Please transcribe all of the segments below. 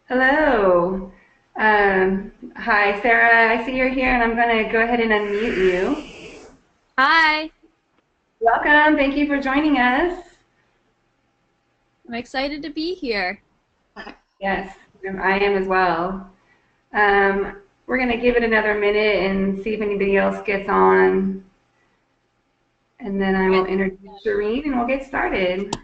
Hello. Hi, Sarah. I see you're here, and I'm going to go ahead and unmute you. Hi, Welcome. Thank you for joining us. I'm excited to be here. Yes, I am as well. We're going to give it another minute and see if anybody else gets on, and then I will introduce Shireen, and we'll get started.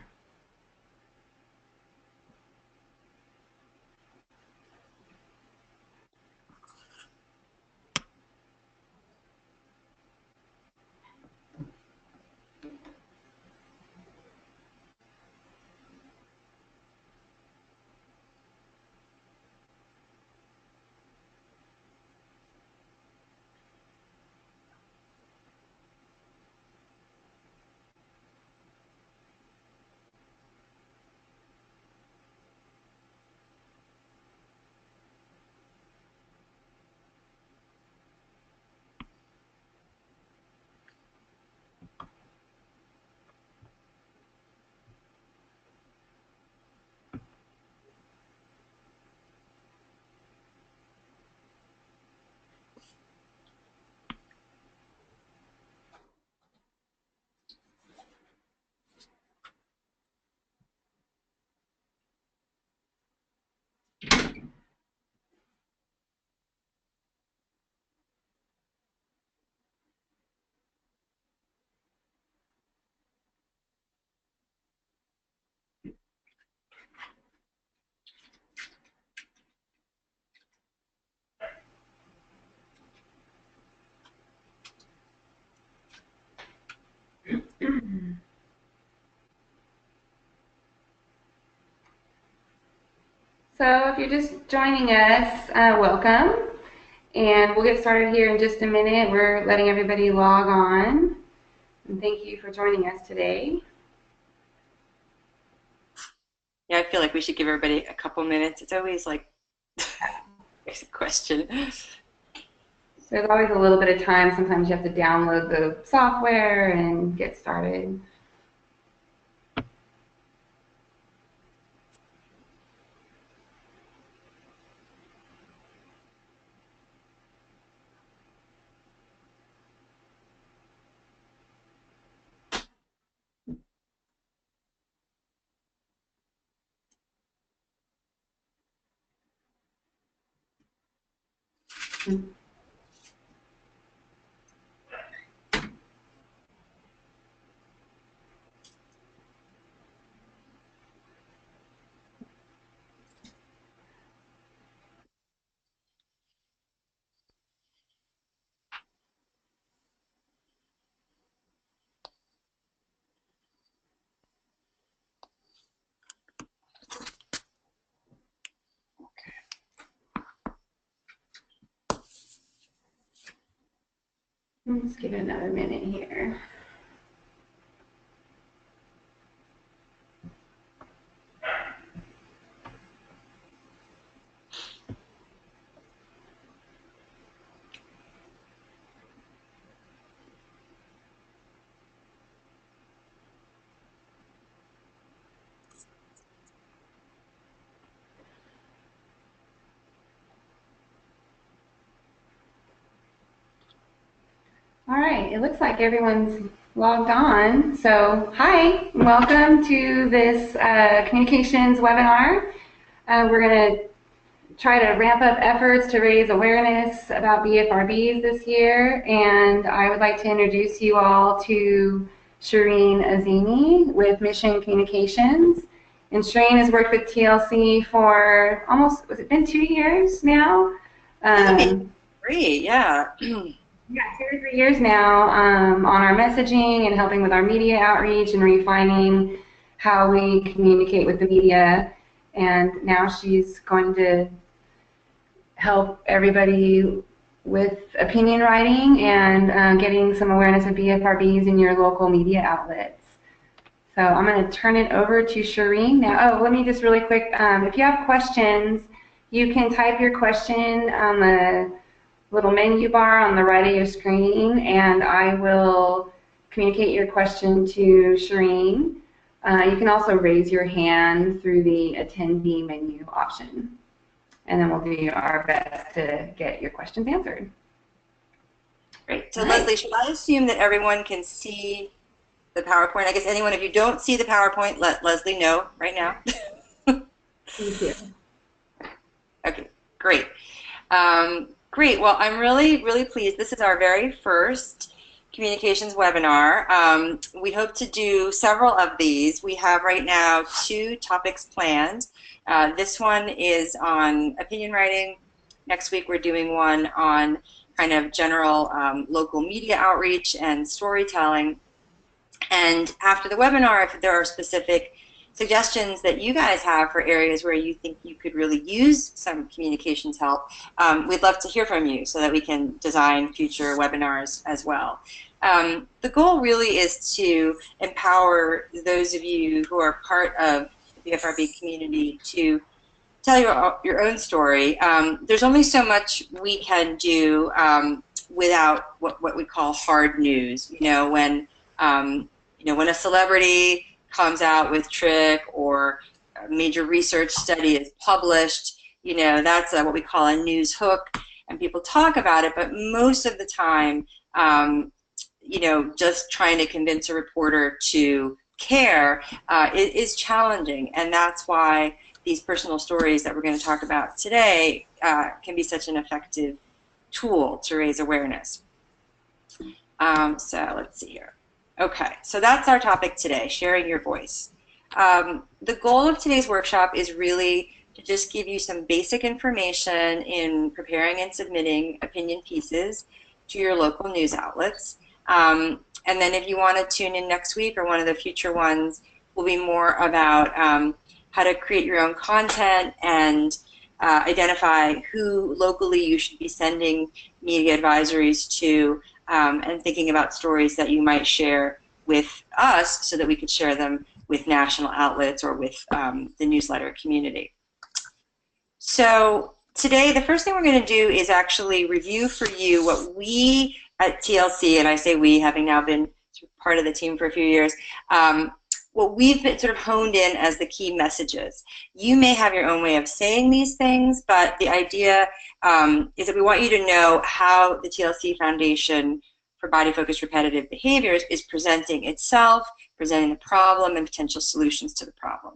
So if you're just joining us, welcome. And we'll get started here in just a minute. We're letting everybody log on. And thank you for joining us today. Yeah, I feel like we should give everybody a couple minutes. It's always like a question. There's always a little bit of time. Sometimes you have to download the software and get started. Let's give it another minute here. All right, it looks like everyone's logged on. So hi, welcome to this communications webinar. We're going to try to ramp up efforts to raise awareness about BFRBs this year, and I would like to introduce you all to Shireen Azimi with Mission Communications. And Shireen has worked with TLC for almost, has it been 2 years now? 3, yeah. Yeah, 2 or 3 years now on our messaging and helping with our media outreach and refining how we communicate with the media. And now she's going to help everybody with opinion writing and getting some awareness of BFRBs in your local media outlets. So I'm going to turn it over to Shireen now. Oh, let me just really quick, if you have questions, you can type your question on the little menu bar on the right of your screen, and I will communicate your question to Shireen. You can also raise your hand through the attendee menu option. and then we'll do our best to get your questions answered. Great. So All right. Leslie, should I assume that everyone can see the PowerPoint? I guess anyone, if you don't see the PowerPoint, let Leslie know right now. Thank you. Okay, great. Great. Well, I'm really, really pleased. This is our very first communications webinar. We hope to do several of these. We have right now 2 topics planned. This one is on opinion writing. Next week we're doing one on kind of general local media outreach and storytelling. And after the webinar, if there are specific suggestions that you guys have for areas where you think you could really use some communications help, we'd love to hear from you so that we can design future webinars as well. The goal really is to empower those of you who are part of the BFRB community to tell your own story. There's only so much we can do without what we call hard news. When when a celebrity comes out with trick or a major research study is published, that's what we call a news hook, and people talk about it, but most of the time, just trying to convince a reporter to care is challenging, and that's why these personal stories that we're going to talk about today can be such an effective tool to raise awareness. So let's see here. Okay, so that's our topic today, sharing your voice. The goal of today's workshop is really to just give you some basic information in preparing and submitting opinion pieces to your local news outlets. And then if you want to tune in next week or one of the future ones, will be more about how to create your own content and identify who locally you should be sending media advisories to, and thinking about stories that you might share with us so that we could share them with national outlets or with the newsletter community. So today, the first thing we're going to do is actually review for you what we at TLC, and I say we, having now been part of the team for a few years, what we've been sort of honed in as the key messages. You may have your own way of saying these things, but the idea is that we want you to know how the TLC Foundation for Body-Focused Repetitive Behaviors is presenting itself, presenting the problem, and potential solutions to the problem.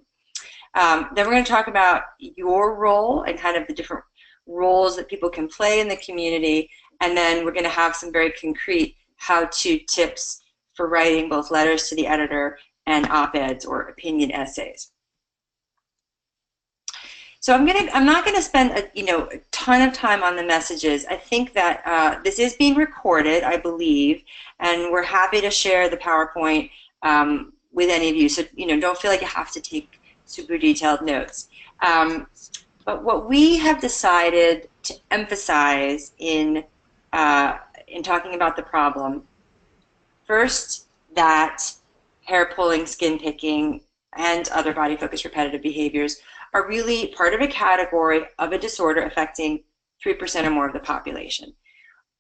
Then we're going to talk about your role and kind of the different roles that people can play in the community, and then we're going to have some very concrete how-to tips for writing both letters to the editor and op-eds or opinion essays. So I'm not going to spend a ton of time on the messages. I think that this is being recorded, I believe, and we're happy to share the PowerPoint with any of you. So don't feel like you have to take super detailed notes. But what we have decided to emphasize in talking about the problem, first, that hair pulling, skin picking, and other body-focused repetitive behaviors are really part of a category of a disorder affecting 3% or more of the population.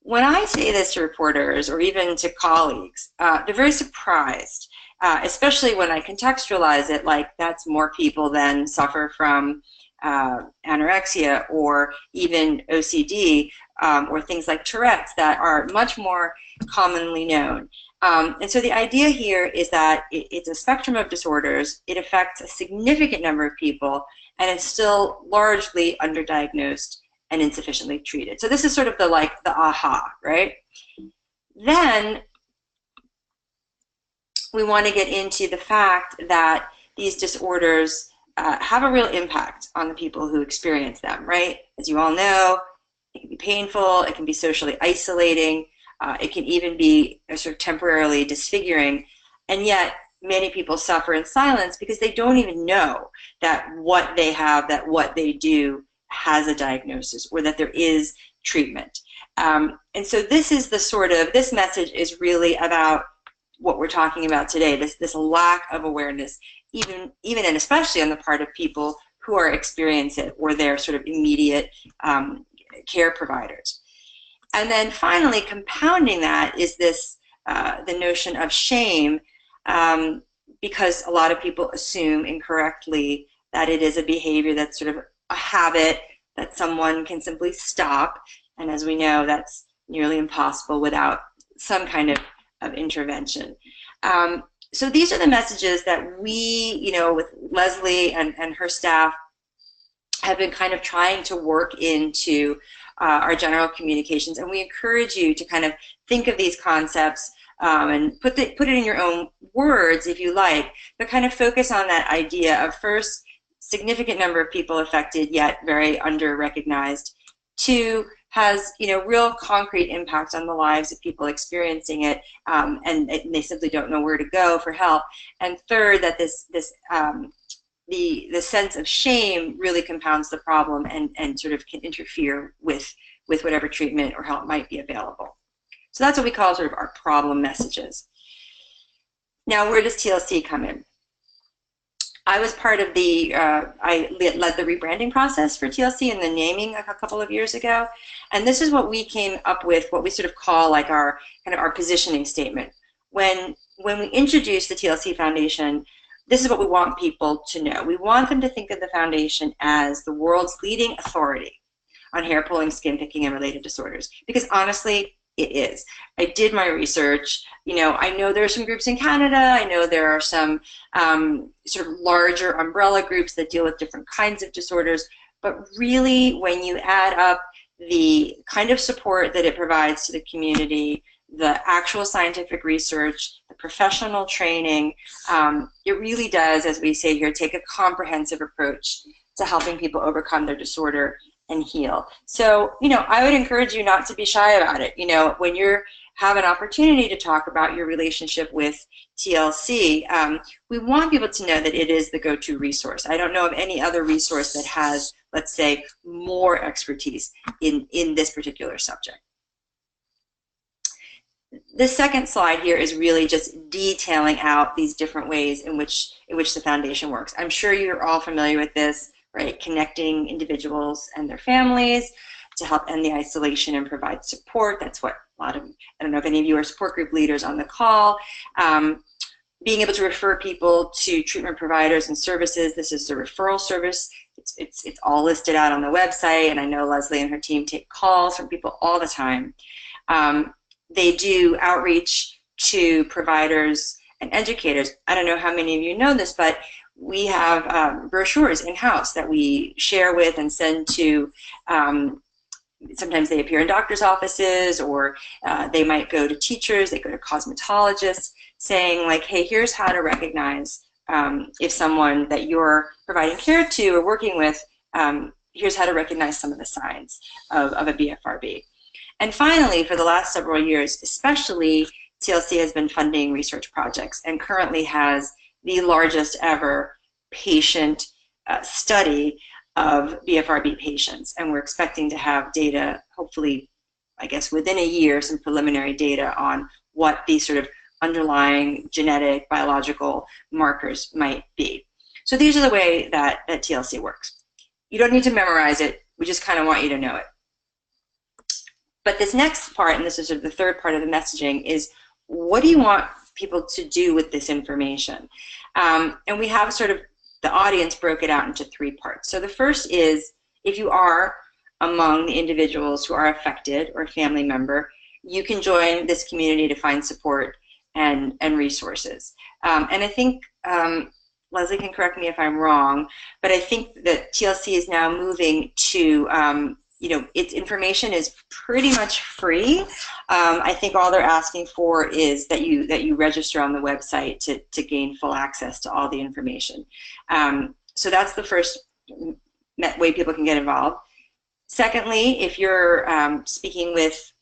When I say this to reporters or even to colleagues, they're very surprised, especially when I contextualize it like that's more people than suffer from anorexia or even OCD or things like Tourette's that are much more commonly known. And so the idea here is that it's a spectrum of disorders. It affects a significant number of people, and it's still largely underdiagnosed and insufficiently treated. So this is sort of the aha, right? Then we want to get into the fact that these disorders have a real impact on the people who experience them, right? As you all know, it can be painful, it can be socially isolating, it can even be sort of temporarily disfiguring, and yet many people suffer in silence because they don't even know that what they have, that what they do has a diagnosis or that there is treatment. And so this is this message is really about what we're talking about today, this lack of awareness, even and especially on the part of people who are experiencing it or their sort of immediate care providers. And then finally, compounding that is this the notion of shame, because a lot of people assume incorrectly that it is a behavior that's sort of a habit that someone can simply stop, and as we know, that's nearly impossible without some kind of intervention. So these are the messages that we, with Leslie and her staff, have been kind of trying to work into our general communications, and we encourage you to kind of think of these concepts and put it in your own words if you like, but kind of focus on that idea of, first, significant number of people affected yet very under-recognized. 2, has real concrete impact on the lives of people experiencing it, and they simply don't know where to go for help. And 3rd, that the sense of shame really compounds the problem and sort of can interfere with whatever treatment or help might be available. So that's what we call sort of our problem messages. Now, where does TLC come in? I was part of I led the rebranding process for TLC and the naming a couple of years ago, and this is what we came up with, what we sort of call like our positioning statement. When we introduced the TLC Foundation, this is what we want people to know. We want them to think of the foundation as the world's leading authority on hair pulling, skin picking, and related disorders, because honestly, it is. I did my research. I know there are some groups in Canada. I know there are some sort of larger umbrella groups that deal with different kinds of disorders. But really, when you add up the kind of support that it provides to the community, the actual scientific research, the professional training, it really does, as we say here, take a comprehensive approach to helping people overcome their disorder and heal. So, I would encourage you not to be shy about it. When you have an opportunity to talk about your relationship with TLC, we want people to know that it is the go-to resource. I don't know of any other resource that has, let's say, more expertise in this particular subject. The second slide here is really just detailing out these different ways in which the foundation works. I'm sure you're all familiar with this, right? Connecting individuals and their families to help end the isolation and provide support. That's what a lot of, I don't know if any of you are support group leaders on the call. Being able to refer people to treatment providers and services. This is the referral service. It's all listed out on the website, and I know Leslie and her team take calls from people all the time. They do outreach to providers and educators. I don't know how many of you know this, but we have brochures in-house that we share with and send to, sometimes they appear in doctor's offices, or they might go to teachers, they go to cosmetologists, saying like, hey, here's how to recognize if someone that you're providing care to or working with, here's how to recognize some of the signs of a BFRB. And finally, for the last several years, especially, TLC has been funding research projects and currently has the largest ever patient study of BFRB patients. And we're expecting to have data, hopefully, I guess within a year, some preliminary data on what these sort of underlying genetic, biological markers might be. So these are the way that TLC works. You don't need to memorize it. We just kind of want you to know it. But this next part, and this is sort of the third part of the messaging, is what do you want people to do with this information? And we have sort of the audience broke it out into 3 parts. So the first is, if you are among the individuals who are affected or a family member, you can join this community to find support and resources. And I think, Leslie can correct me if I'm wrong, but I think that TLC is now moving to its information is pretty much free. I think all they're asking for is that you register on the website to gain full access to all the information. So that's the first way people can get involved. Secondly, if you're speaking with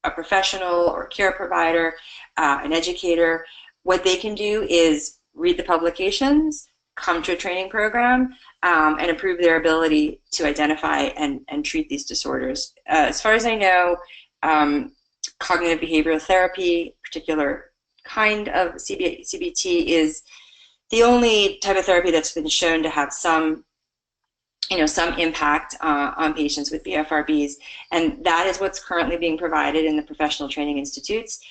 a professional or care provider, an educator, what they can do is read the publications, come to a training program, and improve their ability to identify and treat these disorders. As far as I know, cognitive behavioral therapy, particular kind of CBT, is the only type of therapy that's been shown to have some impact on patients with BFRBs, and that is what's currently being provided in the professional training institutes.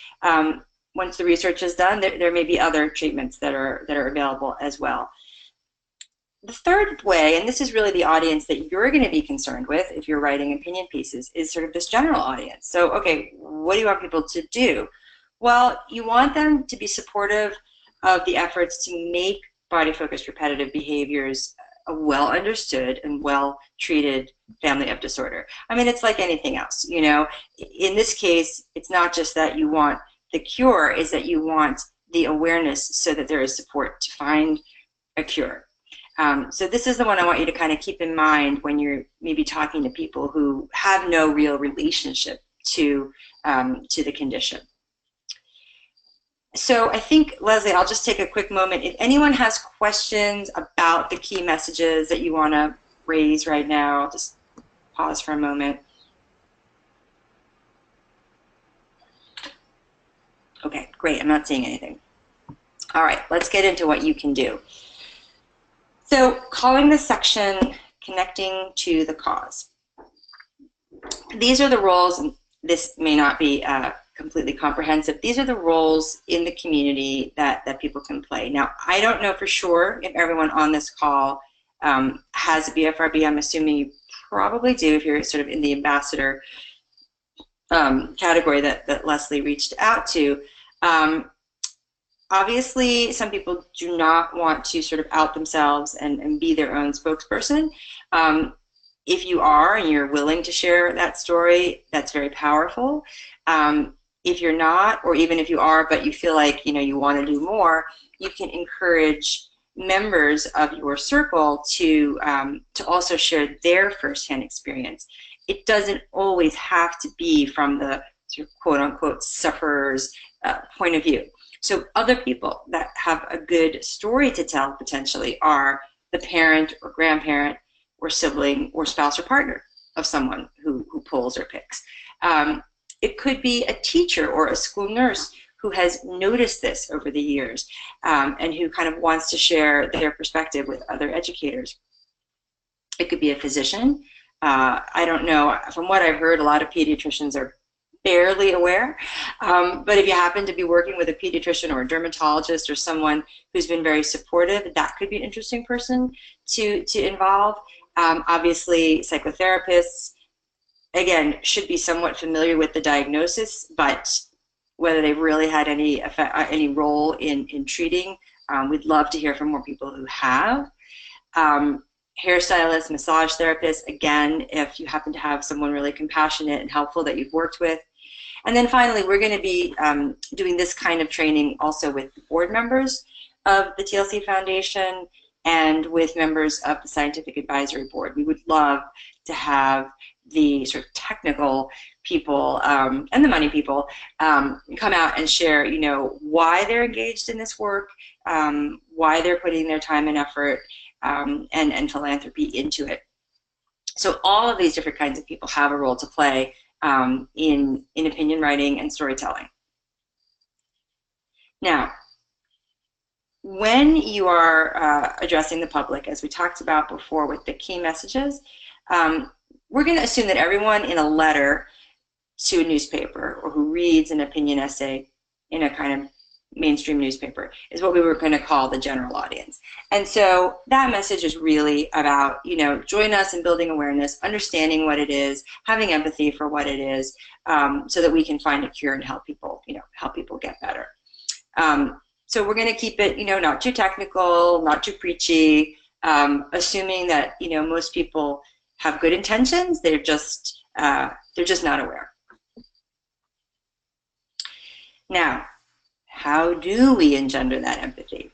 Once the research is done, there may be other treatments that are available as well. the third way, and this is really the audience that you're going to be concerned with if you're writing opinion pieces, is sort of this general audience. So, okay, what do you want people to do? Well, you want them to be supportive of the efforts to make body-focused repetitive behaviors a well-understood and well-treated family of disorder. I mean, it's like anything else, you know. In this case, it's not just that you want the cure, is that you want the awareness so that there is support to find a cure. So this is the one I want you to kind of keep in mind when you're maybe talking to people who have no real relationship to the condition. So I think, Leslie, I'll just take a quick moment. If anyone has questions about the key messages that you want to raise right now, I'll just pause for a moment. Okay, great. I'm not seeing anything. All right, let's get into what you can do. So calling this section Connecting to the Cause. These are the roles, and this may not be completely comprehensive. These are the roles in the community that people can play. Now, I don't know for sure if everyone on this call has a BFRB. I'm assuming you probably do if you're sort of in the ambassador category that Leslie reached out to. Obviously, some people do not want to sort of out themselves and be their own spokesperson. If you are and you're willing to share that story, that's very powerful. If you're not, or even if you are, but you feel like you want to do more, you can encourage members of your circle to also share their firsthand experience. It doesn't always have to be from the sort of quote-unquote sufferer's point of view. So other people that have a good story to tell potentially are the parent or grandparent or sibling or spouse or partner of someone who pulls or picks. It could be a teacher or a school nurse who has noticed this over the years and who kind of wants to share their perspective with other educators. It could be a physician. I don't know, from what I've heard, a lot of pediatricians are barely aware, but if you happen to be working with a pediatrician or a dermatologist or someone who's been very supportive, that could be an interesting person to involve. Obviously, psychotherapists, again, should be somewhat familiar with the diagnosis, but whether they've really had any role in treating, we'd love to hear from more people who have. Hairstylists, massage therapists, again, if you happen to have someone really compassionate and helpful that you've worked with. And then finally, we're going to be doing this kind of training also with board members of the TLC Foundation and with members of the Scientific Advisory Board. We would love to have the sort of technical people and the money people come out and share, why they're engaged in this work, why they're putting their time and effort and philanthropy into it. So all of these different kinds of people have a role to play in opinion writing and storytelling. Now, when you are addressing the public, as we talked about before with the key messages, we're going to assume that everyone in a letter to a newspaper or who reads an opinion essay in a kind of mainstream newspaper is what we were going to call the general audience. And so that message is really about, join us in building awareness, understanding what it is, having empathy for what it is, so that we can find a cure and help people, help people get better. So we're going to keep it, not too technical, not too preachy, assuming that, most people have good intentions. They're just not aware. Now, how do we engender that empathy?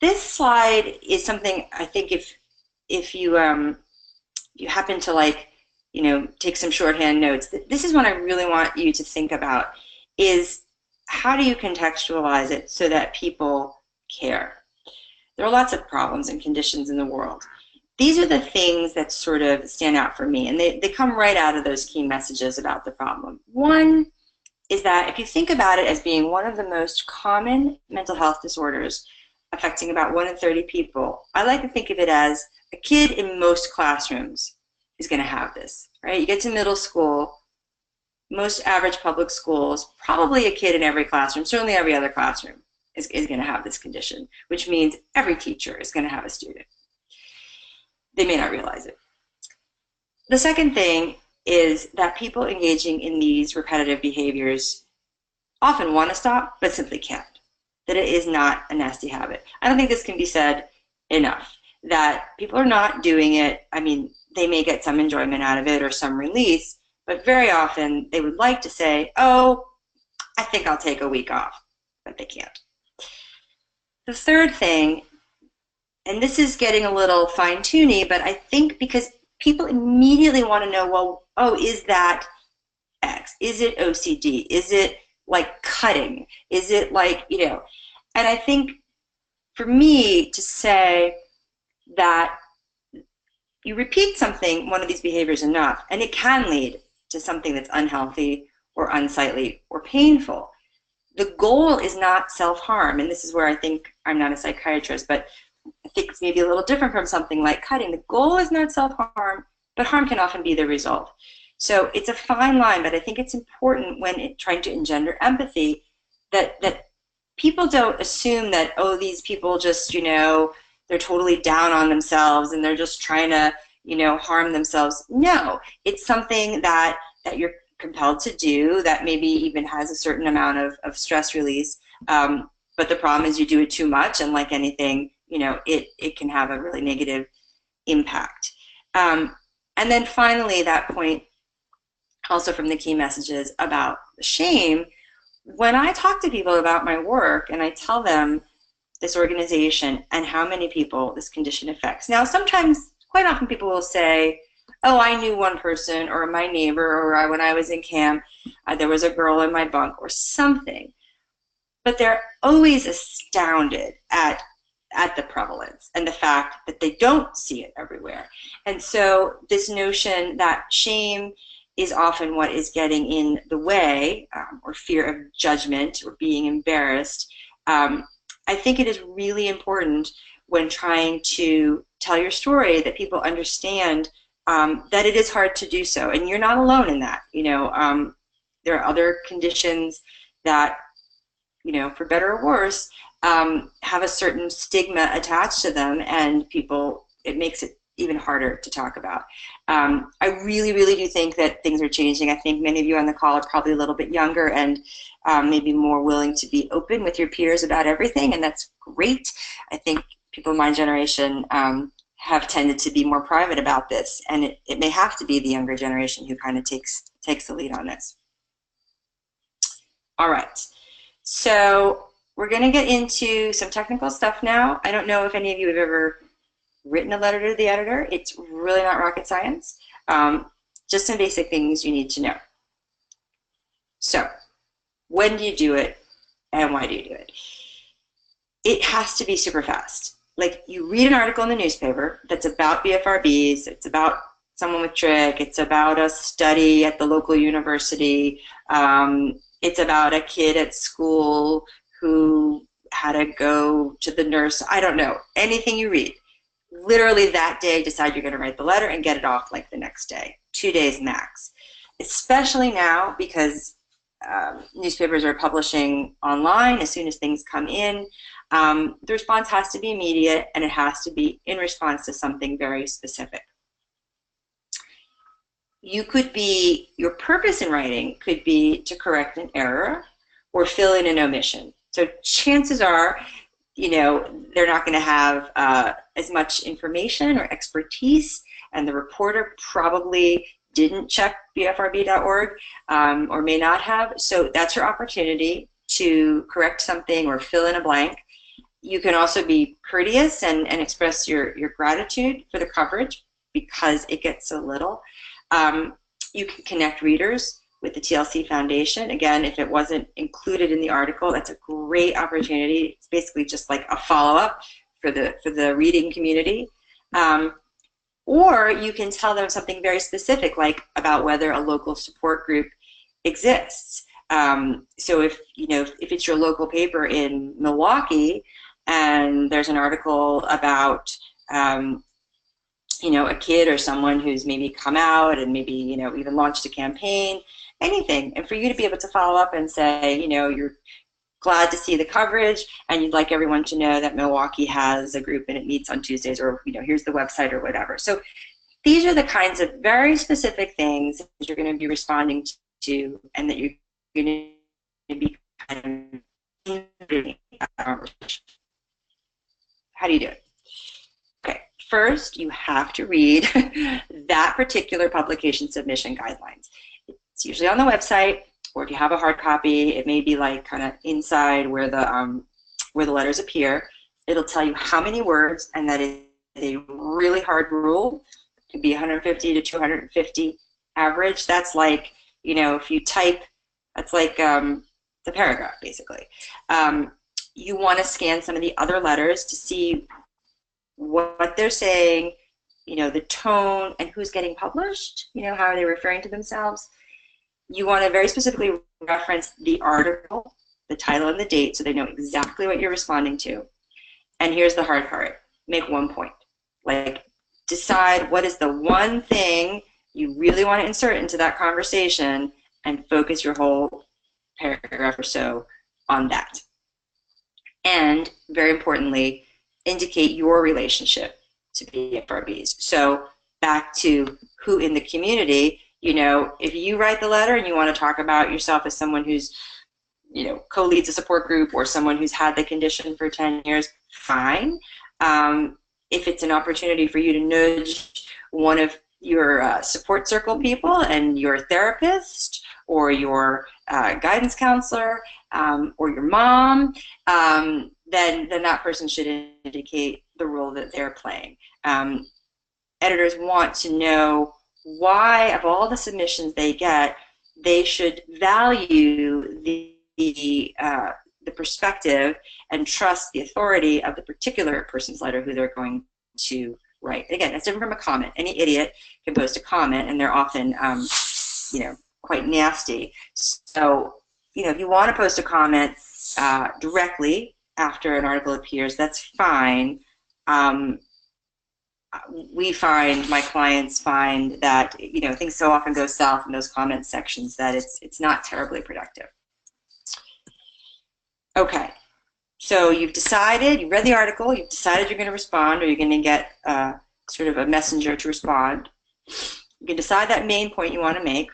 This slide is something I think if you happen to take some shorthand notes, this is what I really want you to think about is how do you contextualize it so that people care? There are lots of problems and conditions in the world. These are the things that sort of stand out for me, and they come right out of those key messages about the problem. One is that if you think about it as being one of the most common mental health disorders affecting about 1 in 30 people, I like to think of it as a kid in most classrooms is going to have this, right? You get to middle school, most average public schools, probably a kid in every classroom, certainly every other classroom, is going to have this condition, which means every teacher is going to have a student. They may not realize it. The second thing is that people engaging in these repetitive behaviors often want to stop, but simply can't. That it is not a nasty habit. I don't think this can be said enough, that people are not doing it. I mean, they may get some enjoyment out of it or some release, but very often they would like to say, oh, I think I'll take a week off, but they can't. The third thing, and this is getting a little fine-tuny, but I think because people immediately want to know, well, oh, is that X? Is it OCD? Is it like cutting? Is it like, you know, and I think for me to say that you repeat something, one of these behaviors enough, and it can lead to something that's unhealthy or unsightly or painful. The goal is not self-harm, and this is where I think, I'm not a psychiatrist, but I think it's maybe a little different from something like cutting. The goal is not self-harm, but harm can often be the result. So it's a fine line, but I think it's important when trying to engender empathy that people don't assume that, oh, these people just, you know, they're totally down on themselves and they're just trying to, you know, harm themselves. No, it's something that you're compelled to do that maybe even has a certain amount of stress release. But the problem is you do it too much, and like anything, you know, it can have a really negative impact. And then finally, that point also from the key messages about shame, when I talk to people about my work and I tell them this organization and how many people this condition affects. Now, sometimes, quite often, people will say, oh, I knew one person, or my neighbor, or when I was in camp, there was a girl in my bunk, or something. But they're always astounded at the prevalence and the fact that they don't see it everywhere. And so this notion that shame is often what is getting in the way, or fear of judgment or being embarrassed, I think it is really important when trying to tell your story that people understand that it is hard to do so, and you're not alone in that. You know, there are other conditions that, you know, for better or worse, have a certain stigma attached to them, and people, it makes it even harder to talk about. I really, really do think that things are changing. I think many of you on the call are probably a little bit younger and maybe more willing to be open with your peers about everything, and that's great. I think people in my generation have tended to be more private about this, and it may have to be the younger generation who kind of takes the lead on this. All right, so we're going to get into some technical stuff now. I don't know if any of you have ever written a letter to the editor. It's really not rocket science. Just some basic things you need to know. So, when do you do it, and why do you do it? It has to be super fast. Like, you read an article in the newspaper that's about BFRBs, it's about someone with trich, it's about a study at the local university, it's about a kid at school who had to go to the nurse. I don't know. Anything you read. Literally that day, decide you're going to write the letter and get it off like the next day. 2 days max. Especially now, because newspapers are publishing online as soon as things come in. The response has to be immediate, and it has to be in response to something very specific. Your purpose in writing could be to correct an error or fill in an omission. So chances are, you know, they're not going to have as much information or expertise, and the reporter probably didn't check BFRB.org or may not have. So that's your opportunity to correct something or fill in a blank. You can also be courteous and express your gratitude for the coverage because it gets so little. You can connect readers with the TLC Foundation. Again, if it wasn't included in the article, that's a great opportunity. It's basically just like a follow-up for the reading community. Or you can tell them something very specific, like about whether a local support group exists. So if it's your local paper in Milwaukee and there's an article about a kid or someone who's maybe come out and maybe even launched a campaign, anything, and for you to be able to follow up and say, you're glad to see the coverage, and you'd like everyone to know that Milwaukee has a group and it meets on Tuesdays, or here's the website or whatever. So these are the kinds of very specific things that you're going to be responding to, and that you're going to be kind of how do you do it? Okay, first you have to read that particular publication submission guidelines. It's usually on the website, or if you have a hard copy, it may be like kind of inside where the letters appear. It'll tell you how many words, and that is a really hard rule. It could be 150 to 250 average. That's like, if you type, that's like the paragraph, basically. You want to scan some of the other letters to see what they're saying, the tone, and who's getting published, how are they referring to themselves. You want to very specifically reference the article, the title, and the date, so they know exactly what you're responding to. And here's the hard part. Make one point. Like, decide what is the one thing you really want to insert into that conversation, and focus your whole paragraph or so on that. And very importantly, indicate your relationship to BFRBs. So back to who in the community, if you write the letter and you want to talk about yourself as someone who's, co-leads a support group, or someone who's had the condition for 10 years, fine. If it's an opportunity for you to nudge one of your support circle people and your therapist, or your guidance counselor, or your mom, then that person should indicate the role that they're playing. Editors want to know why, of all the submissions they get, they should value the perspective and trust the authority of the particular person's letter who they're going to write. Again, that's different from a comment. Any idiot can post a comment, and they're often, quite nasty. So, if you want to post a comment directly after an article appears, that's fine. My clients find that, things so often go south in those comment sections that it's not terribly productive. Okay, so you've read the article, you've decided you're going to respond, or you're going to get sort of a messenger to respond. You can decide that main point you want to make.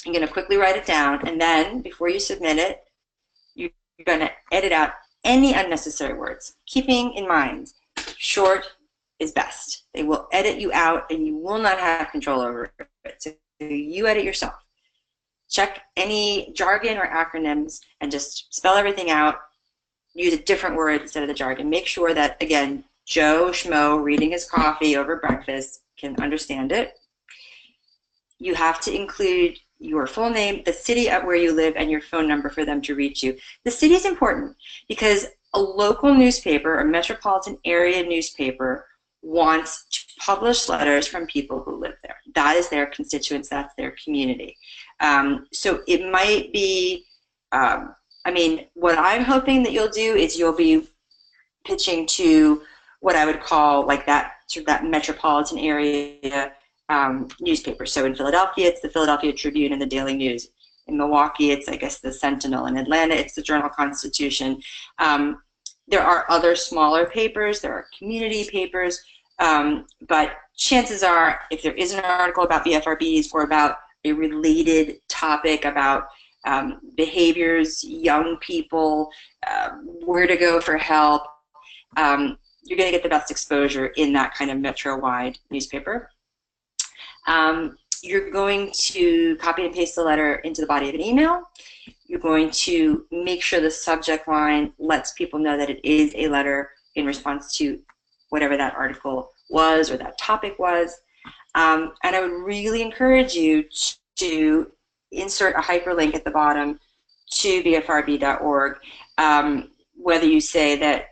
You're going to quickly write it down, and then before you submit it, you're going to edit out any unnecessary words, keeping in mind short is best. They will edit you out, and you will not have control over it. So you edit yourself. Check any jargon or acronyms and just spell everything out. Use a different word instead of the jargon. Make sure that, again, Joe Schmo reading his coffee over breakfast can understand it. You have to include your full name, the city of where you live, and your phone number for them to reach you. The city is important because a local newspaper or metropolitan area newspaper wants to publish letters from people who live there. That is their constituents, that's their community. So it might be, what I'm hoping that you'll do is you'll be pitching to what I would call like that sort of that metropolitan area newspaper. So in Philadelphia, it's the Philadelphia Tribune and the Daily News. In Milwaukee, it's, I guess, the Sentinel. In Atlanta, it's the Journal-Constitution. There are other smaller papers. There are community papers. But chances are, if there is an article about BFRBs or about a related topic about behaviors, young people, where to go for help, you're going to get the best exposure in that kind of metro-wide newspaper. You're going to copy and paste the letter into the body of an email. You're going to make sure the subject line lets people know that it is a letter in response to whatever that article was or that topic was. And I would really encourage you to insert a hyperlink at the bottom to BFRB.org. Whether you say that,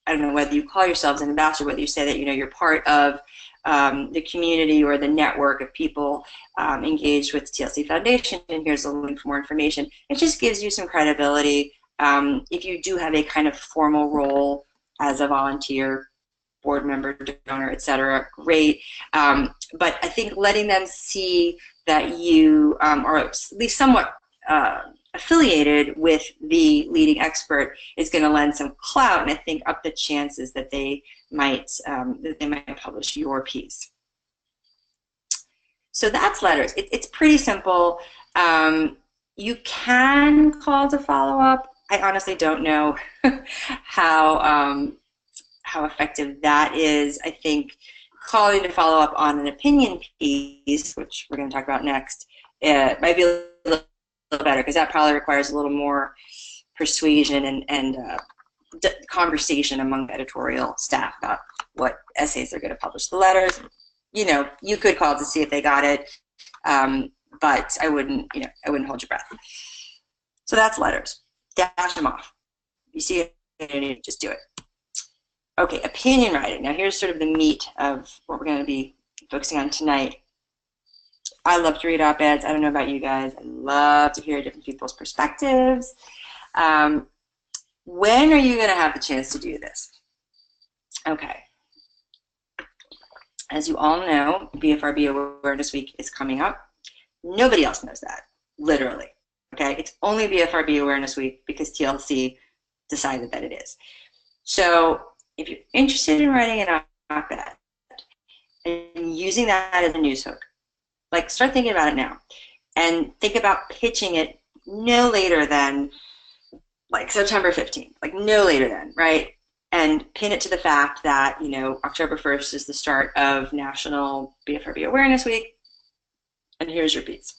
I don't know, whether you call yourselves an ambassador, whether you say that you're part of the community or the network of people engaged with TLC Foundation, and here's a link for more information. It just gives you some credibility. If you do have a kind of formal role as a volunteer, board member, donor, etc., great. But I think letting them see that you are at least somewhat affiliated with the leading expert is going to lend some clout, and I think up the chances that they might publish your piece. So that's letters. It's pretty simple. You can call to follow up. I honestly don't know how effective that is. I think calling to follow up on an opinion piece, which we're going to talk about next, might be a little better, because that probably requires a little more persuasion and conversation among the editorial staff about what essays they're going to publish. The letters, you know, you could call to see if they got it, but I wouldn't hold your breath. So that's letters. Dash them off. You see it, just do it. Okay, opinion writing. Now here's sort of the meat of what we're going to be focusing on tonight. I love to read op-eds. I don't know about you guys. I love to hear different people's perspectives. When are you going to have the chance to do this? Okay. As you all know, BFRB Awareness Week is coming up. Nobody else knows that, literally. Okay, it's only BFRB Awareness Week because TLC decided that it is. So if you're interested in writing an op-ed and using that as a news hook, like, start thinking about it now, and think about pitching it no later than like September 15th, like no later than, right? And pin it to the fact that, you know, October 1st is the start of National BFRB Awareness Week, and here's your piece.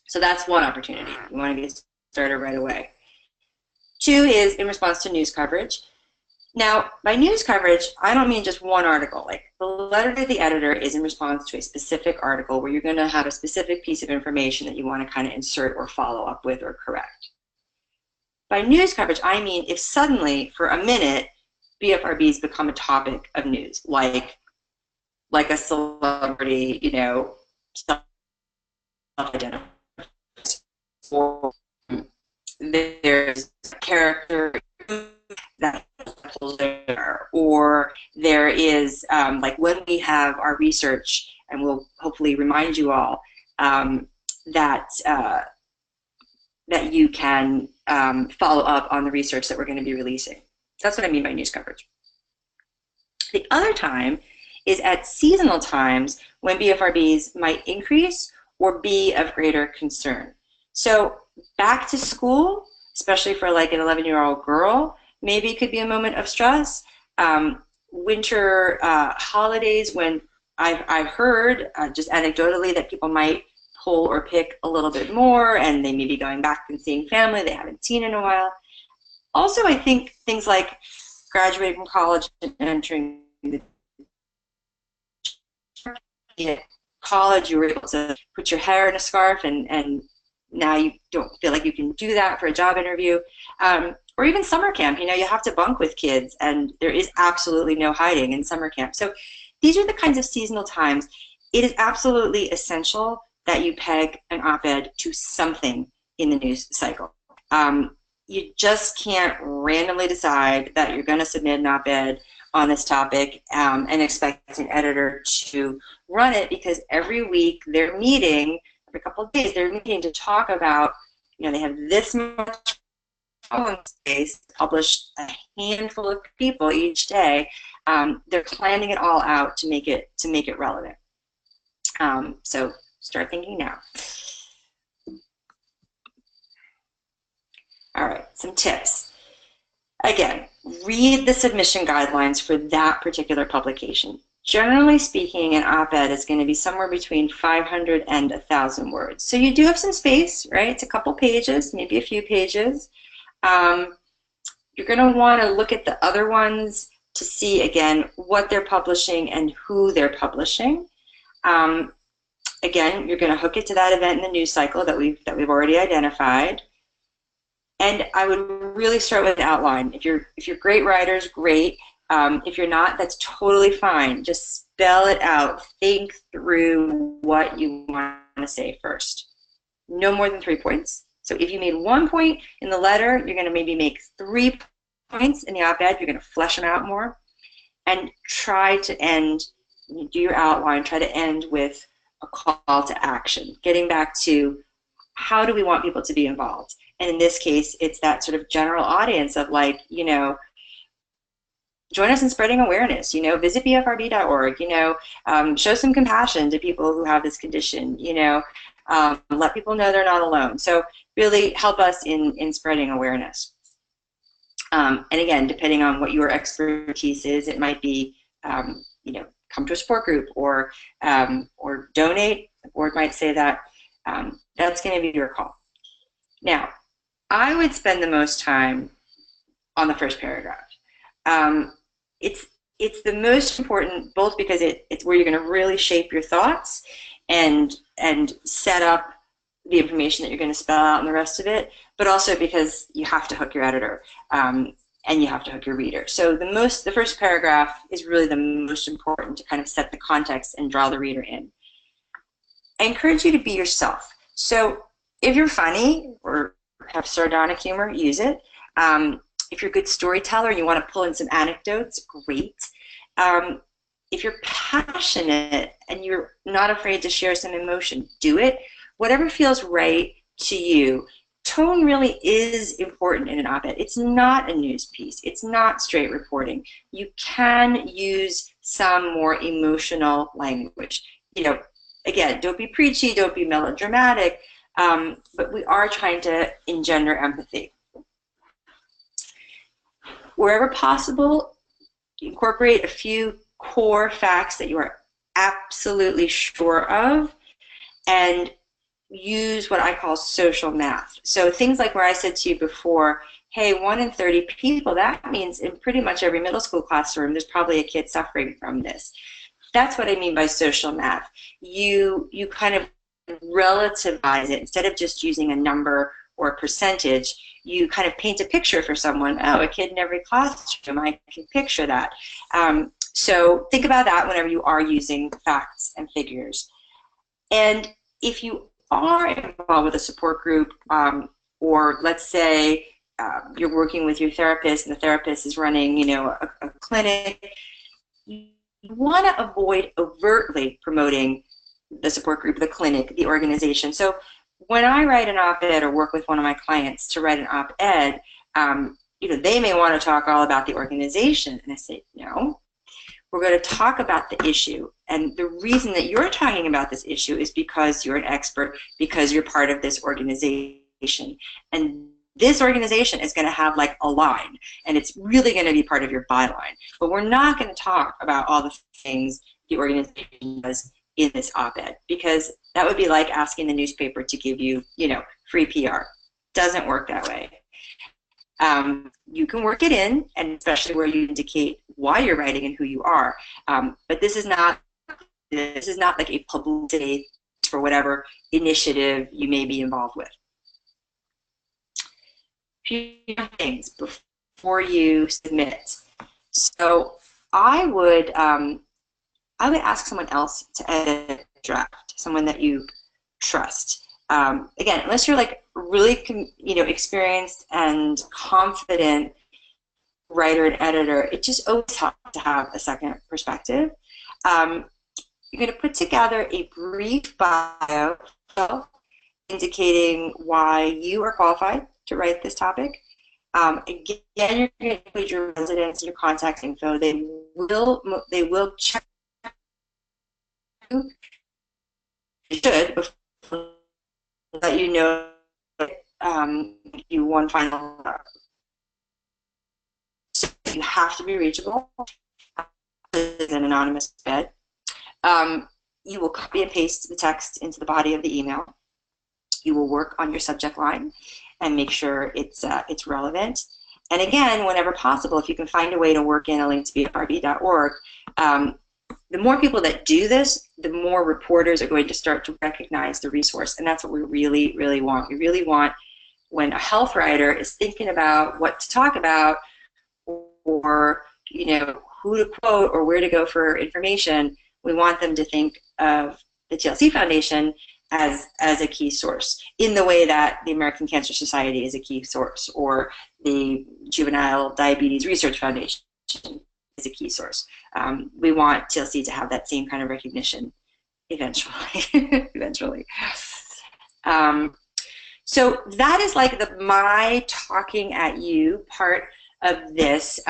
So that's one opportunity. You want to get started right away. Two is in response to news coverage. Now, by news coverage, I don't mean just one article. Like, the letter to the editor is in response to a specific article where you're going to have a specific piece of information that you want to kind of insert or follow up with or correct. By news coverage, I mean if suddenly, for a minute, BFRBs become a topic of news, like a celebrity, you know, self-identified, or there's a character that there, or there is like when we have our research, and we'll hopefully remind you all that you can follow up on the research that we're going to be releasing. That's what I mean by news coverage. The other time is at seasonal times when BFRBs might increase or be of greater concern. So back to school, especially for like an 11-year-old girl, maybe it could be a moment of stress. Winter holidays, when I've heard just anecdotally that people might pull or pick a little bit more, and they may be going back and seeing family they haven't seen in a while. Also, I think things like graduating from college and entering the college, you were able to put your hair in a scarf, and now you don't feel like you can do that for a job interview. Or even summer camp, you know, you have to bunk with kids, and there is absolutely no hiding in summer camp. So these are the kinds of seasonal times. It is absolutely essential that you peg an op-ed to something in the news cycle. You just can't randomly decide that you're going to submit an op-ed on this topic and expect an editor to run it, because every week they're meeting, every couple of days they're meeting to talk about, you know, they have this much space, publish a handful of people each day. They're planning it all out to make it relevant. So start thinking now. All right, some tips. Again, read the submission guidelines for that particular publication. Generally speaking, an op-ed is going to be somewhere between 500 and 1,000 words. So you do have some space, right? It's a couple pages, maybe a few pages. You're going to want to look at the other ones to see, again, what they're publishing and who they're publishing. Again, you're going to hook it to that event in the news cycle that we've already identified. And I would really start with an outline. If you're great writers, great. If you're not, that's totally fine. Just spell it out. Think through what you want to say first. No more than 3 points. So if you made 1 point in the letter, you're going to maybe make 3 points in the op-ed. You're going to flesh them out more. And try to end, when you do your outline, try to end with a call to action. Getting back to how do we want people to be involved? And in this case, it's that sort of general audience of like, you know, join us in spreading awareness, you know, visit BFRB.org, you know, show some compassion to people who have this condition, you know, let people know they're not alone. So really help us in spreading awareness. And again, depending on what your expertise is, it might be, you know, come to a support group or donate. The board might say that. That's going to be your call. Now, I would spend the most time on the first paragraph. It's the most important, both because it's where you're going to really shape your thoughts and set up the information that you're going to spell out in the rest of it, but also because you have to hook your editor and you have to hook your reader. So the first paragraph is really the most important to kind of set the context and draw the reader in. I encourage you to be yourself. So if you're funny or have sardonic humor, use it. If you're a good storyteller and you want to pull in some anecdotes, great. If you're passionate and you're not afraid to share some emotion, do it. Whatever feels right to you. Tone really is important in an op-ed. It's not a news piece. It's not straight reporting. You can use some more emotional language. You know, again, don't be preachy, don't be melodramatic, but we are trying to engender empathy. Wherever possible, incorporate a few core facts that you are absolutely sure of, and use what I call social math. So things like where I said to you before, hey, 1 in 30 people, that means in pretty much every middle school classroom, there's probably a kid suffering from this. That's what I mean by social math. You kind of relativize it. Instead of just using a number or a percentage, you kind of paint a picture for someone. Oh, a kid in every classroom, I can picture that. So think about that whenever you are using facts and figures. And if you are involved with a support group, or let's say you're working with your therapist and the therapist is running, you know, a clinic, you want to avoid overtly promoting the support group, the clinic, the organization. So when I write an op-ed or work with one of my clients to write an op-ed, you know, they may want to talk all about the organization, and I say, no, we're going to talk about the issue. And the reason that you're talking about this issue is because you're an expert, because you're part of this organization. And this organization is going to have like a line, and it's really going to be part of your byline. But we're not going to talk about all the things the organization does in this op-ed, because that would be like asking the newspaper to give you, you know, free PR. Doesn't work that way. You can work it in, and especially where you indicate why you're writing and who you are. But this is not like a publicity for whatever initiative you may be involved with. A few things before you submit. So I would ask someone else to edit a draft, someone that you trust. Again, unless you're like really, you know, experienced and confident writer and editor, it just always helps to have a second perspective. You're going to put together a brief bio indicating why you are qualified to write this topic. Again, you're going to include your residence and your contact info. They will check. You should before let you know you won final. So you have to be reachable. This is an anonymous bed. You will copy and paste the text into the body of the email. You will work on your subject line and make sure it's relevant. And again, whenever possible, if you can find a way to work in a link to BFRB.org, the more people that do this, the more reporters are going to start to recognize the resource, and that's what we really, really want. We really want, when a health writer is thinking about what to talk about, or you know, who to quote or where to go for information, we want them to think of the TLC Foundation as a key source, in the way that the American Cancer Society is a key source, or the Juvenile Diabetes Research Foundation is a key source. We want TLC to have that same kind of recognition eventually. So that is like the my talking at you part of this.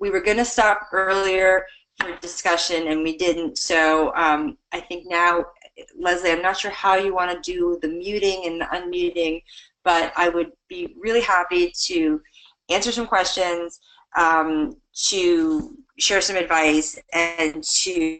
We were going to stop earlier for discussion and we didn't. So I think now, Leslie, I'm not sure how you want to do the muting and the unmuting, but I would be really happy to answer some questions, to share some advice, and to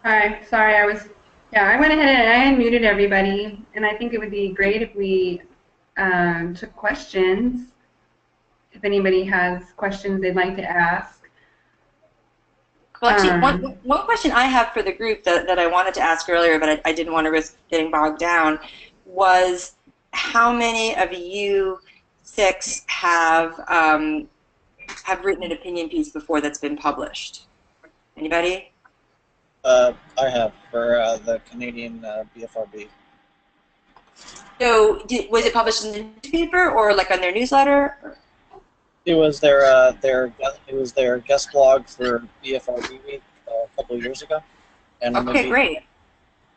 Hi, sorry, I went ahead and I unmuted everybody, and I think it would be great if we took questions, if anybody has questions they'd like to ask. Well, actually, one question I have for the group that I wanted to ask earlier, but I didn't want to risk getting bogged down, was how many of you 6 have written an opinion piece before that's been published? Anybody? I have for the Canadian BFRB. So, was it published in the newspaper or like on their newsletter? It was their guest blog for BFRB Week a couple of years ago. And Okay, great.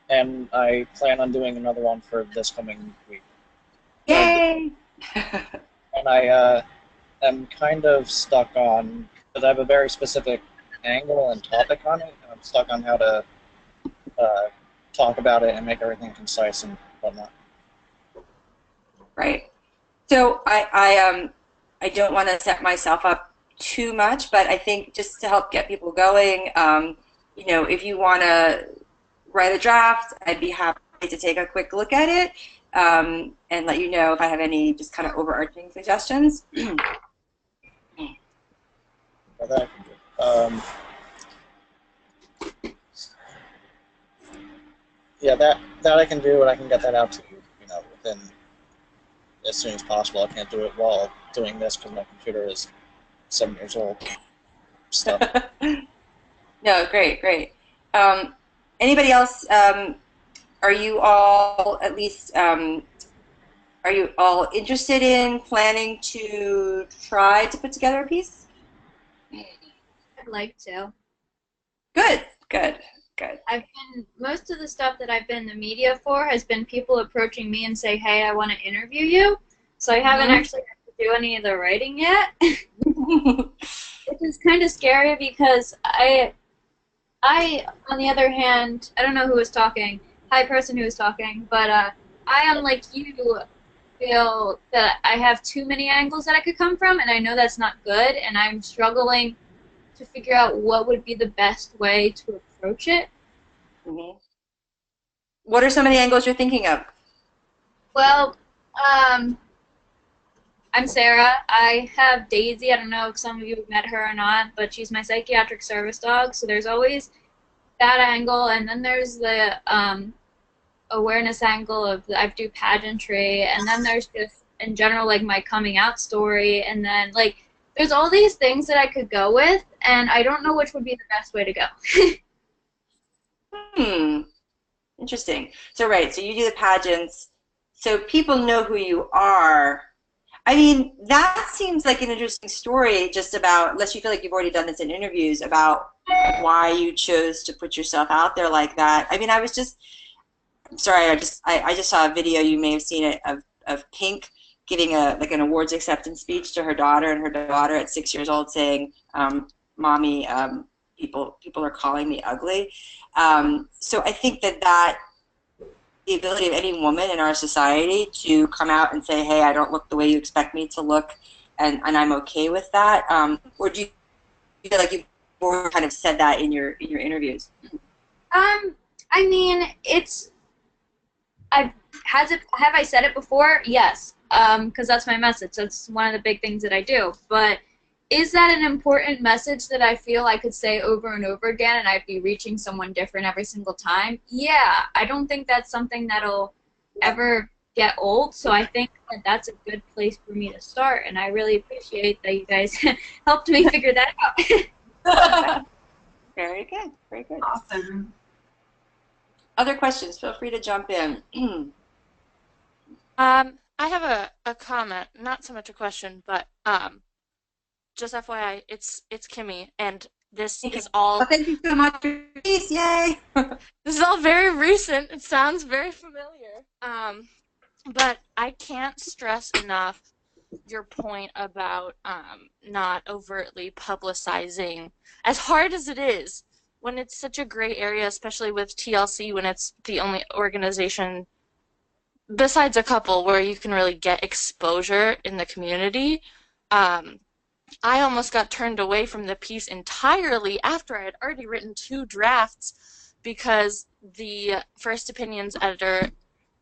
And I plan on doing another one for this coming week. Yay! And I am kind of stuck on, because I have a very specific angle and topic on it, and I'm stuck on how to talk about it and make everything concise and whatnot. Right. So I don't want to set myself up too much, but I think just to help get people going, you know, if you want to write a draft, I'd be happy to take a quick look at it and let you know if I have any just kind of overarching suggestions. Yeah, that I can do, and I can get that out to you, you know, within as soon as possible. I can't do it while doing this because my computer is 7 years old. Stuff. No, great. Anybody else? Are you all at least? Are you all interested in planning to try to put together a piece? I'd like to. Good. Most of the stuff that I've been in the media for has been people approaching me and say, hey, I want to interview you. So I haven't actually had to do any of the writing yet. Which is kind of scary because I, on the other hand, I don't know who was talking, person who was talking, but I, unlike you, feel that I have too many angles that I could come from, and I know that's not good, and I'm struggling to figure out what would be the best way to approach it. Mm-hmm. What are some of the angles you're thinking of? Well, I'm Sarah. I have Daisy. I don't know if some of you have met her or not, but she's my psychiatric service dog, so there's always that angle, and then there's the awareness angle of I do pageantry, and then there's just, in general, like my coming out story, and then, like, there's all these things that I could go with, and I don't know which would be the best way to go. Interesting. So, right, so you do the pageants, so people know who you are. I mean, that seems like an interesting story just about, unless you feel like you've already done this in interviews, about why you chose to put yourself out there like that. I mean, I'm sorry, I just saw a video, you may have seen it, of Pink giving an awards acceptance speech to her daughter, and her daughter at 6 years old saying, Mommy, people are calling me ugly. So I think that the ability of any woman in our society to come out and say, hey, I don't look the way you expect me to look, and I'm okay with that, or do you feel like you've already kind of said that in your interviews? I mean, have I said it before? Yes, because that's my message. That's one of the big things that I do. But is that an important message that I feel I could say over and over again and I'd be reaching someone different every single time? Yeah, I don't think that's something that'll ever get old, so I think that that's a good place for me to start, and I really appreciate that you guys helped me figure that out. Very good, very good. Awesome. Other questions? Feel free to jump in. I have a comment, not so much a question, but just FYI, it's Kimmy, and this is all Thank you so much. Peace, yay! this is all very recent. It sounds very familiar. But I can't stress enough your point about not overtly publicizing, as hard as it is, when it's such a gray area, especially with TLC, when it's the only organization besides a couple where you can really get exposure in the community. I almost got turned away from the piece entirely after I had already written 2 drafts because the First Opinions editor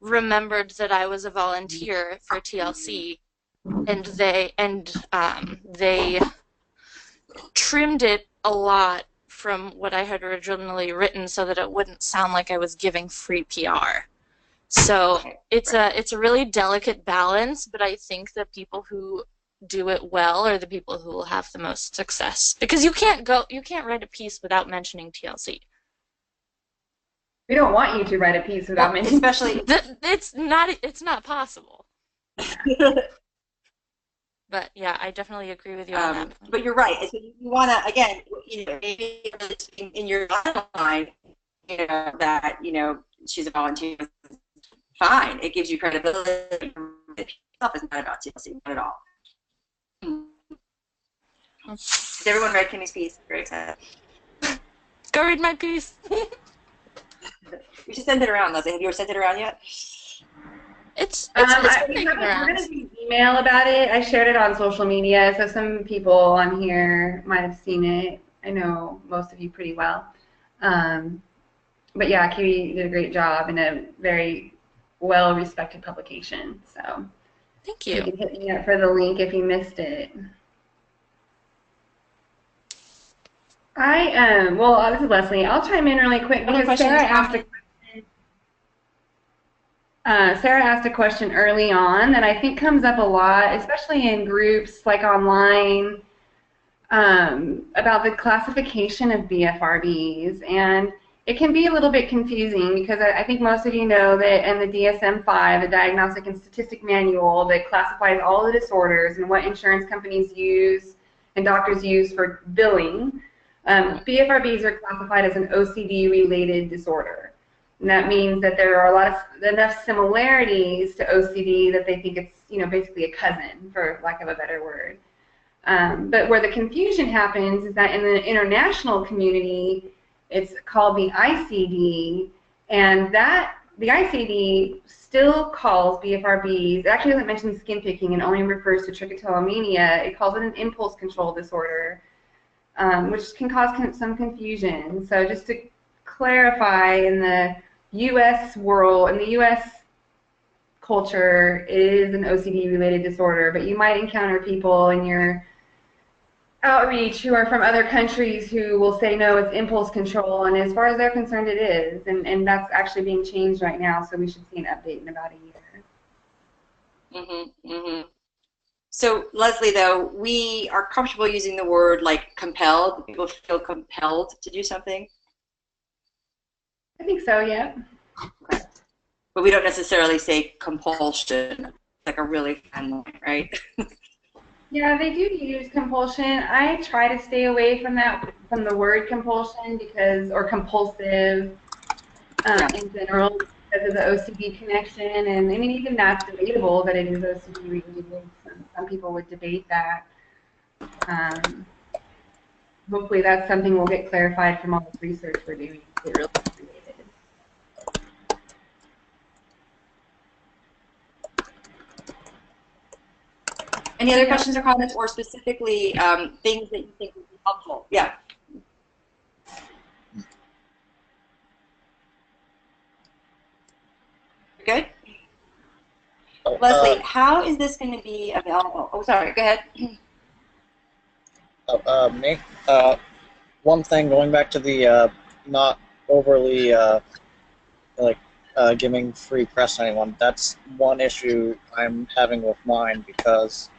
remembered that I was a volunteer for TLC, and they trimmed it a lot from what I had originally written so that it wouldn't sound like I was giving free PR. So it's a really delicate balance, but I think the people who do it well are the people who will have the most success, because you can't write a piece without mentioning TLC. We don't want you to write a piece without mentioning. Especially, it's not possible. But yeah, I definitely agree with you on that. But you're right. So you want to, again, maybe in your mind, that she's a volunteer. Fine, it gives you credibility. It's not about TLC, not at all. Has everyone read Kimmy's piece? Very excited. Go read my piece. We should send it around, Leslie. Have you ever sent it around yet? It's We're going to do email about it. I shared it on social media, so some people on here might have seen it. I know most of you pretty well. But yeah, Katie did a great job in a very well-respected publication. So thank you. You can hit me up for the link if you missed it. Well, this is Leslie. I'll chime in really quick because Sarah asked a question early on that I think comes up a lot, especially in groups like online, about the classification of BFRBs. And it can be a little bit confusing because I think most of you know that in the DSM-5, the Diagnostic and Statistic Manual, that classifies all the disorders and what insurance companies use and doctors use for billing, BFRBs are classified as an OCD-related disorder. And that means that there are enough similarities to OCD that they think it's, basically a cousin, for lack of a better word. But where the confusion happens is that in the international community, it's called the ICD, and the ICD still calls BFRBs, it actually doesn't mention skin picking and only refers to trichotillomania. It calls it an impulse control disorder, which can cause some confusion. So just to clarify, in the U.S. world, in the U.S. culture, it is an OCD-related disorder, but you might encounter people in your outreach who are from other countries who will say, no, it's impulse control, and as far as they're concerned, it is, and that's actually being changed right now, so we should see an update in about a year. So, Leslie, though, we are comfortable using the word, like, compelled. People feel compelled to do something. I think so, yeah. Okay. But we don't necessarily say compulsion. It's like a really fun line, right? Yeah, they do use compulsion. I try to stay away from from the word compulsion or compulsive in general, because of the OCD connection. And I mean, even that's debatable that it is OCD related. Some people would debate that. Hopefully that's something we'll get clarified from all this research we're doing. It really is related. Any other questions or comments, or specifically things that you think would be helpful? Yeah. Good? Leslie, how is this going to be available? Oh, sorry, go ahead. Me? One thing, going back to the not overly giving free press to anyone, that's one issue I'm having with mine, because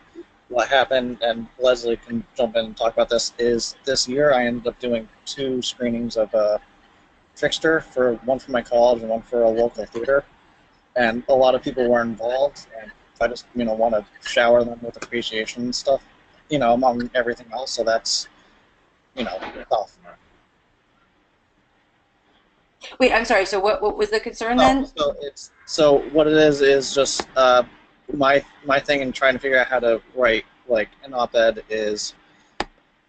what happened, and Leslie can jump in and talk about this, is this year I ended up doing 2 screenings of fixture for one for my college and one for a local theater, and a lot of people were involved. And I just want to shower them with appreciation and stuff, among everything else. So that's tough. Wait, I'm sorry. So what was the concern then? So what it is just my thing in trying to figure out how to write like an op-ed is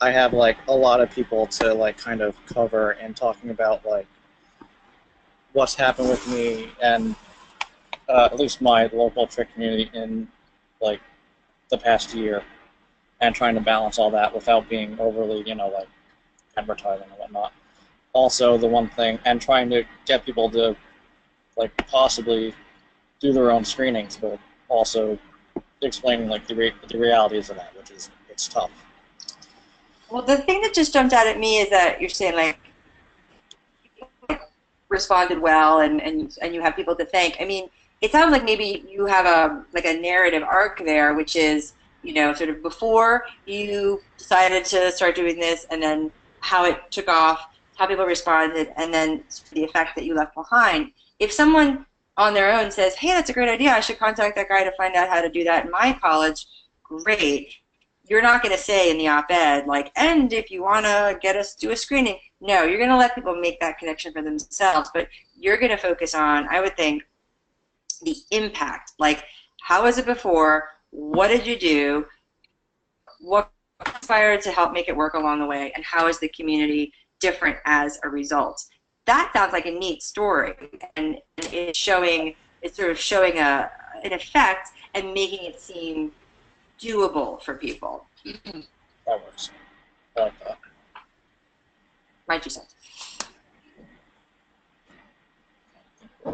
I have like a lot of people to like kind of cover and talking about like what's happened with me and at least my local trick community in like the past year, and trying to balance all that without being overly like advertising and whatnot. Also, the one thing, and trying to get people to like possibly do their own screenings, but also explaining like the realities of that, which is it's tough. Well, the thing that just jumped out at me is that you're saying like responded well, and you have people to thank. I mean, it sounds like maybe you have a narrative arc there, which is sort of before you decided to start doing this, and then how it took off, how people responded, and then the effect that you left behind. If someone on their own says, hey, that's a great idea, I should contact that guy to find out how to do that in my college, great. You're not going to say in the op-ed, like, and if you want to get us to do a screening. No, you're going to let people make that connection for themselves, but you're going to focus on, I would think, the impact. Like, how was it before? What did you do? What inspired to help make it work along the way? And how is the community different as a result? That sounds like a neat story, and it's sort of showing an effect and making it seem doable for people. That works. I like that. My 2 cents. Yeah,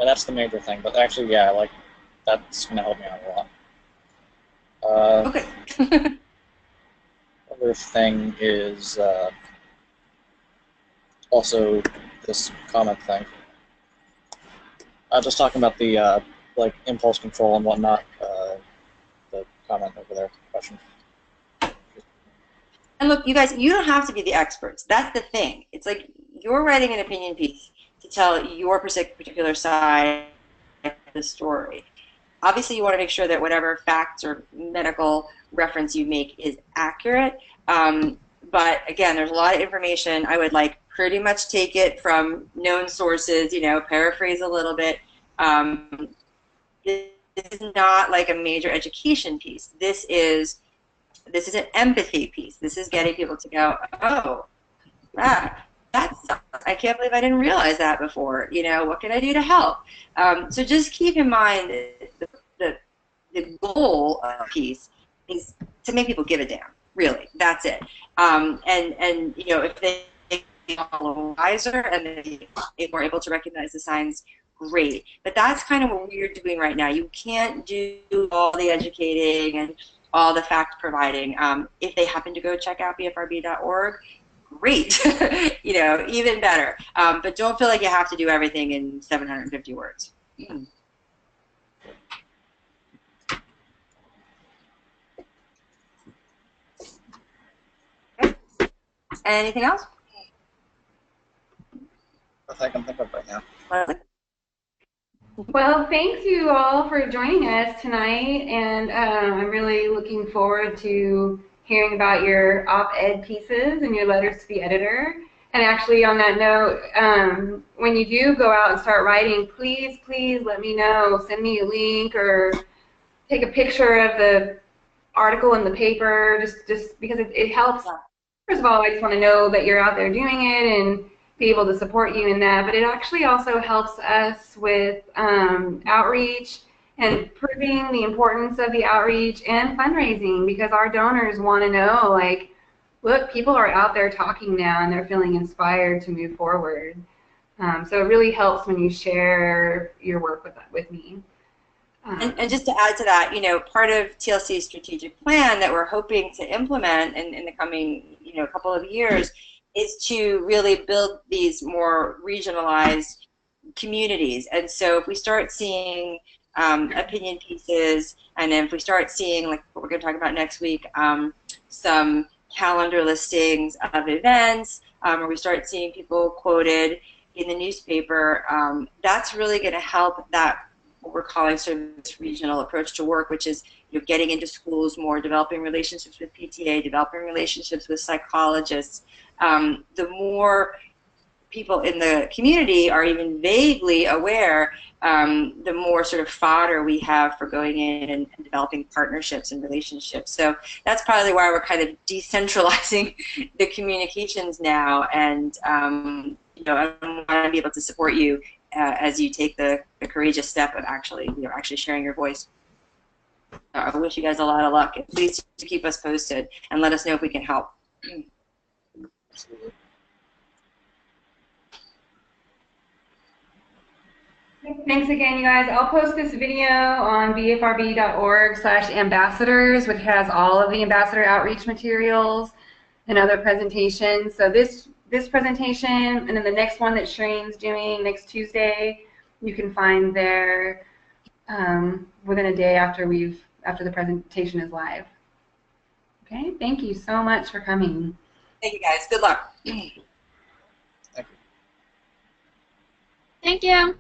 that's the major thing. But actually, yeah, like that's gonna help me out a lot. Okay. Other thing is also this comment thing. Just talking about the like impulse control and whatnot. The comment over there, question. And look, you guys, you don't have to be the experts. That's the thing. It's like you're writing an opinion piece to tell your particular side of the story. Obviously, you want to make sure that whatever facts or medical reference you make is accurate. But again, there's a lot of information. I would like pretty much take it from known sources, paraphrase a little bit. This is not like a major education piece. This is an empathy piece. This is getting people to go, oh, that's, I can't believe I didn't realize that before. What can I do to help? So just keep in mind that the goal of the piece is to make people give a damn. Really, that's it. And if they are a little wiser and they were able to recognize the signs, great. But that's kind of what we're doing right now. You can't do all the educating and all the fact providing. If they happen to go check out BFRB.org, great. Even better. But don't feel like you have to do everything in 750 words. Okay. Anything else? Nothing I can think of right now. Well, thanks you all for joining us tonight, and I'm really looking forward to hearing about your op-ed pieces and your letters to the editor. And actually, on that note, when you do go out and start writing, please let me know. Send me a link or take a picture of the article in the paper, just because it helps. First of all, I just want to know that you're out there doing it and be able to support you in that, but it actually also helps us with outreach and proving the importance of the outreach and fundraising, because our donors want to know, like, look, people are out there talking now and they're feeling inspired to move forward. So it really helps when you share your work with me. And just to add to that, part of TLC's strategic plan that we're hoping to implement in the coming, couple of years is to really build these more regionalized communities. And so if we start seeing opinion pieces, and if we start seeing, like what we're going to talk about next week, some calendar listings of events, or we start seeing people quoted in the newspaper, that's really going to help that what we're calling sort of this regional approach to work, which is getting into schools more, developing relationships with PTA, developing relationships with psychologists. The more people in the community are even vaguely aware, the more sort of fodder we have for going in and developing partnerships and relationships. So that's probably why we're kind of decentralizing the communications now, and I want to be able to support you as you take the courageous step of actually sharing your voice. I wish you guys a lot of luck, and please keep us posted and let us know if we can help. Absolutely. Thanks again, you guys. I'll post this video on bfrb.org/ambassadors, which has all of the ambassador outreach materials and other presentations. So this presentation and then the next one that Shireen's doing next Tuesday, you can find there within a day after the presentation is live. Okay, thank you so much for coming. Thank you, guys. Good luck. Thank you. Thank you.